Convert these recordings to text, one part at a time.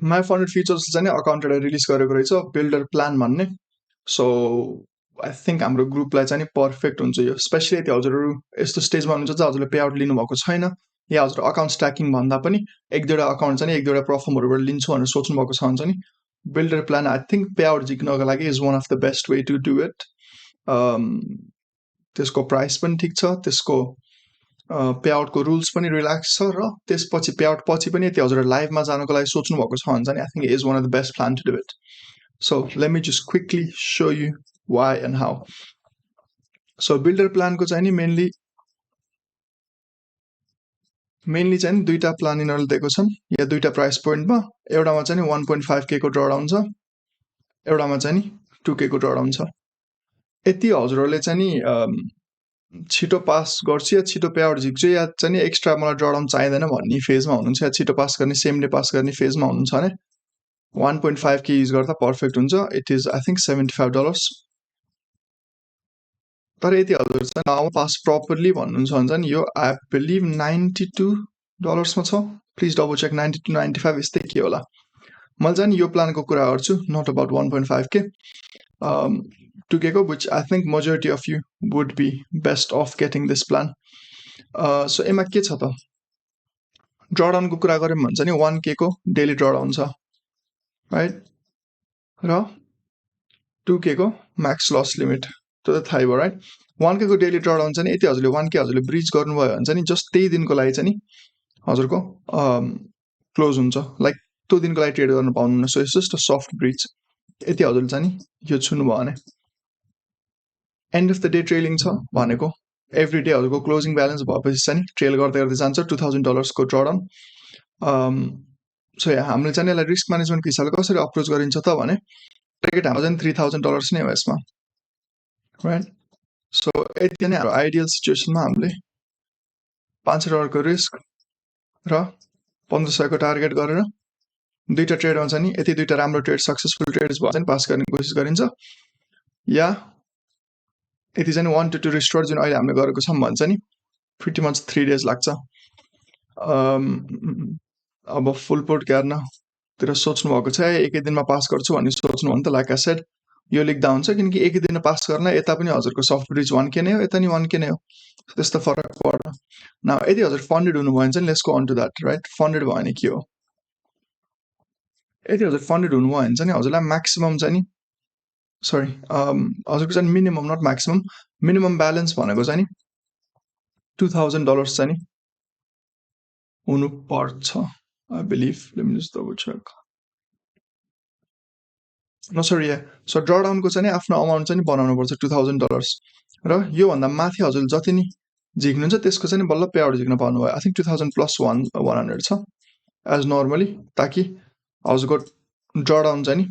My funded features चाहिँ account एउटा release गरेको रहेछ बिल्डर प्लान भन्ने। सो आई थिङ्क हाम्रो ग्रुपलाई चाहिँ पर्फेक्ट हुन्छ यो, स्पेसली यदि हजुरहरू यस्तो स्टेजमा हुनुहुन्छ चाहिँ हजुरले पे आउट लिनुभएको छैन या हजुर अकाउन्ट स्ट्याकिङ भन्दा पनि एक दुईवटा अकाउन्ट चाहिँ एक दुईवटा प्लटफर्महरूबाट लिन्छु भनेर सोच्नु भएको छ भने चाहिँ builder plan I think pay out जिक्नको लागि is one of the best way to do it. त्यसको प्राइस पनि ठिक छ, त्यसको पे आउटको रुल्स पनि रिल्याक्स छ र त्यसपछि पे आउट पछि पनि यदि हजुर लाइभमा जानको लागि सोच्नु भएको छ भने चाहिँ I think is one of the best plan to do it. So let me just quickly show you why and how. सो बिल्डर प्लानको चाहिँ नि मेनली चाहिँ दुईटा प्लान यिनीहरूले दिएको छन् या दुईटा प्राइस पोइन्टमा। एउटामा चाहिँ 1.5K को ड्रडाउन छ, एउटामा चाहिँ 2K को ड्रडाउन छ। यति हजुरहरूले चाहिँ नि छिटो पास गर्छु या छिटो पे आउट झिक्छु या चाहिँ नि एक्स्ट्रा मलाई ड्रडाउन चाहिँदैन भन्ने फेजमा हुनुहुन्छ या छिटो पास गर्ने सेम डे पास गर्ने फेजमा हुनुहुन्छ भने 1.5K युज गर्दा पर्फेक्ट हुन्छ। It is I think $75। तर यदि हजुर चाहिँ नाउ पास प्रपरली भन्नुहुन्छ भने चाहिँ यो आई बिलिभ $92 मा छ। प्लिज डबल चेक 92 95 यस्तै के होला। मैले चाहिँ यो प्लानको कुरा गर्छु, नट अबाउट 1.5K 2K को, which I think majority of you would be best off getting this plan. So यसमा के छ त, ड्रडाउनको कुरा गऱ्यौँ भने चाहिँ 1K को डेली ड्रडाउन छ राइट, र 2K को म्याक्स लस लिमिट त्यो त थाहै भयो राइट। 1K को डेली ड्रडाउन चाहिँ यति हजुरले 1K हजुरले ब्रिज गर्नुभयो भने चाहिँ जस्ट त्यही दिनको लागि चाहिँ हजुरको क्लोज हुन्छ, लाइक त्यो दिनको लागि ट्रेड गर्न पाउनुहुन्न। So it's just a soft bridge. यति हजुरले चाहिँ यो छुनुभयो भने and of the day trailing छ भनेको एभ्री डे हजुरको क्लोजिङ ब्यालेन्स भएपछि चाहिँ ट्रेल गर्दै गर्दै जान्छ $2000 को ड्रडाउन। सो हामीले चाहिँ यसलाई रिस्क म्यानेजमेन्टको हिसाबले कसरी अप्रोच गरिन्छ त भने टार्गेट हाम्रो चाहिँ $3000 नै हो यसमा राइट। सो यति नै हाम्रो आइडियल सिचुएसनमा हामीले $500 को रिस्क र 1500 को टार्गेट गरेर दुईटा ट्रेडमा चाहिँ यति दुईटा राम्रो ट्रेड सक्सेसफुल ट्रेड्स भयो चाहिँ पास गर्ने कोसिस गरिन्छ। या यति चाहिँ 1 to 2 रिस्टोर जुन अहिले हामीले गरेको छौँ भने चाहिँ प्रिटी मच 3 days लाग्छ। अब फुल पोर्ट ग्यार्नतिर सोच्नु भएको छ एकै दिनमा पास गर्छु भन्ने सोच्नु भने त लाइक आई सेड यो लेख्दा हुन्छ, किनकि एकै दिनमा पास गर्न यता पनि हजुरको सफ्ट ब्रिज 1K नै हो, यता नि 1K नै हो, त्यस्तो फरक पर्छ। न यदि हजुर फन्डेड हुनुभयो भने चाहिँ let's go on to that right. Funded भयो भने के हो, यदि हजुर फन्डेड हुनुभयो भने चाहिँ हजुरलाई म्याक्सिमम चाहिँ सरी हजुरको चाहिँ minimum not maximum, minimum balance भनेको चाहिँ $2000 चाहिँ हुनु पर्छ I believe. Let me just double check. No sorry so ड्रडाउनको चाहिँ आफ्नो अमाउन्ट चाहिँ बनाउनु पर्छ $2000 र योभन्दा माथि हजुर जति नि झिक्नुहुन्छ त्यसको चाहिँ बल्ल पे आउट झिक्न पाउनु भयो। आई थिङ्क 2000 + 100 छ एज नर्मली, ताकि हजुरको ड्रडाउन चाहिँ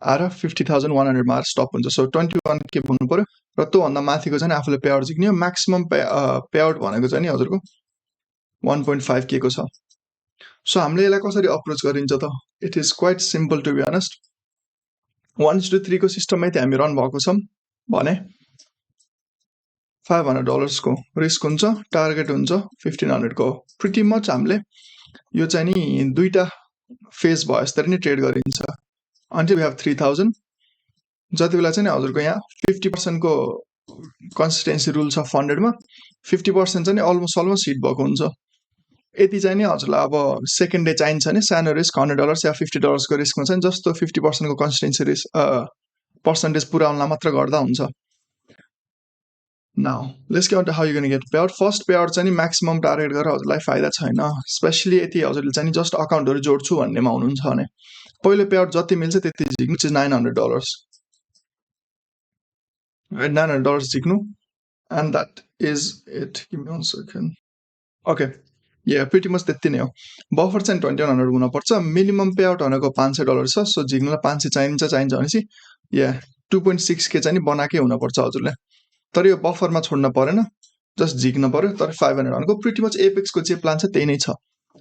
आएर 50,100 मा स्टप हुन्छ। सो 21K भन्नु पर्यो र त्योभन्दा माथिको चाहिँ आफूले पे आउट झिक्ने। म्याक्सिमम पे आउट भनेको चाहिँ हजुरको 1.5K को छ। सो हामीले यसलाई कसरी अप्रोच गरिन्छ त, it is quite simple to be honest. 1:3 को सिस्टममा यदि हामी रन भएको छौँ भने $500 को रिस्क हुन्छ, टार्गेट हुन्छ 1500 को। प्रिटी मच हामीले यो चाहिँ नि दुईटा फेज भयो यसरी नै ट्रेड गरिन्छ अन्टिल वी हेभ 3000। जति बेला चाहिँ हजुरको यहाँ 50% को कन्सिस्टेन्सी रुल छ फन्डेडमा, 50% चाहिँ अलमोस्ट हिट भएको हुन्छ। यदि चाहिँ नि हजुरलाई अब सेकेन्ड डे चाहिन्छ भने सानो रिस्क $100 या $50 को रिस्कमा चाहिँ जस्तो 50% को कन्सिस्टेन्सी रिस्क पर्सेन्टेज पुऱ्याउनलाई मात्र गर्दा हुन्छ। Now let's get how you gonna get payout. First payout चाहिँ म्याक्सिमम टार्गेट गरेर हजुरलाई फाइदा छैन, स्पेसली यदि हजुरले चाहिँ जस्ट अकाउन्टहरू जोड्छु भन्नेमा हुनुहुन्छ भने पहिलो पे आउट जति मिल्छ त्यति झिक्नु चाहिँ $900 राइट। $900 झिक्नु and that is it. Give me 1 second. Okay yeah pretty much त्यति नै हो। बफर चाहिँ 2100 हुनुपर्छ। मिनिमम पे आउट भनेको $500 छ। सो झिक्नुलाई 500 चाहिन्छ भनेपछि या 2.6K चाहिँ बनाएकै हुनुपर्छ हजुरले। तर यो बफरमा छोड्न परेन, जस्ट झिक्न पर्यो। तर 500 भनेको प्रिटी मच एपेक्सको जे प्लान छ त्यही नै छ।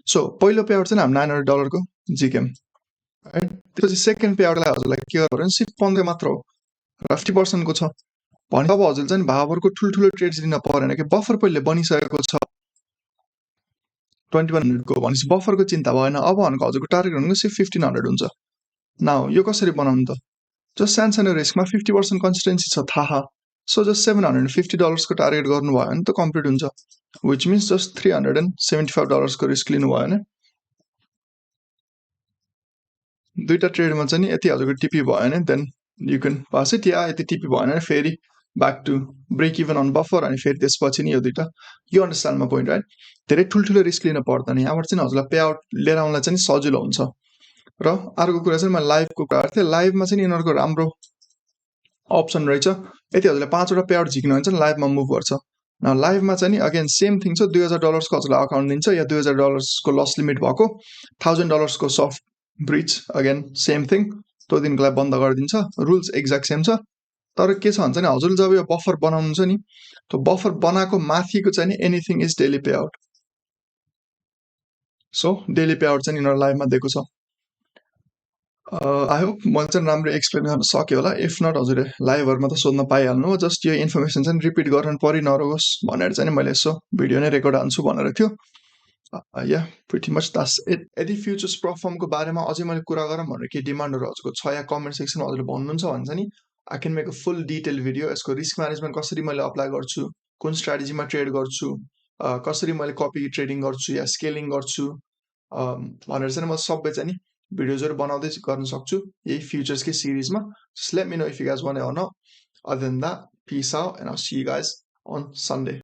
सो पहिलो पे आउट चाहिँ हामी $900 को झिक्यौँ राइट। त्यसपछि सेकेन्ड पे आउटलाई हजुरलाई के गर्नु भने सिर्फ 15 मात्र हो र 50% को छ भने अब हजुर चाहिँ भावरको ठुल्ठुलो ट्रेड्स लिन परेन कि बफर पहिले बनिसकेको छ 2100 को भनेपछि बफरको चिन्ता भएन अब भनेको हजुरको टार्गेट भनेको सिर्फ 1500 हुन्छ नाउ यो कसरी बनाउनु त जस्ट सानो रिस्कमा 50% कन्सिस्टेन्सी छ थाहा सो जस्ट $750 को टार्गेट गर्नुभयो भने त कम्प्लिट हुन्छ which means just $375 को रिस्क लिनु भयो भने दुईटा ट्रेडमा चाहिँ नि यति हजुरको टिपी भयो भने then you can pass it या यति टिपी भयो भने फेरि back to break even on buffer अनि फेरि त्यसपछि नि यो दुईटा यो अन्डरस्ट्यान्डमा पोइन्ट राइट धेरै ठुल्ठुलो रिस्क लिन पर्दैन यहाँबाट चाहिँ हजुरलाई पे आउट लिएर आउनलाई चाहिँ सजिलो हुन्छ र अर्को कुरा चाहिँ म लाइभको कुरा गर्थेँ लाइभमा चाहिँ यिनीहरूको राम्रो अप्सन रहेछ यति हजुरले 5 वटा पे आउट झिक्नु हुन्छ नि लाइभमा मुभ गर्छ न लाइभमा चाहिँ नि अगेन सेम थिङ छ $2000 को हजुरलाई अकाउन्ट दिन्छ या $2000 को लस लिमिट भएको $1000 को soft breach again same thing त्यो दिनको लागि बन्द गरिदिन्छ रुल्स एक्ज्याक्ट सेम छ तर के छ भन्छ नि हजुरले जब यो बफर बनाउनुहुन्छ नि त्यो बफर बनाएको माथिको चाहिँ नि anything is daily pay out so daily pay out चाहिँ यिनीहरू लाइभमा दिएको छ आई होप मैले चाहिँ राम्रो एक्सप्लेन गर्न सकेँ होला इफ नट हजुरले लाइभहरूमा त सोध्न पाइहाल्नु हो जस्ट यो इन्फर्मेसन चाहिँ रिपिट गर्न परि नरहोस् भनेर चाहिँ मैले यसो भिडियो नै रेकर्ड हान्छु भनेर थियो या प्रिटी मच द्याट्स इट यदि फ्युचर्स प्रोफर्मको बारेमा अझै मैले कुरा गरौँ भनेर केही डिमान्डहरू हजुरको छ या कमेन्ट सेक्सनमा हजुरले भन्नुहुन्छ भने चाहिँ नि I can make a full detail video यसको रिस्क म्यानेजमेन्ट कसरी मैले अप्लाई गर्छु कुन स्ट्राटेजीमा ट्रेड गर्छु कसरी मैले कपी ट्रेडिङ गर्छु या स्केलिङ गर्छु भनेर चाहिँ म सबै चाहिँ नि भिडियोजहरु बनाउँदै गर्न सक्छु यही फ्युचर्सकै सिरिजमा just let me know if you guys want to know other than that peace out and I will see you guys on Sunday.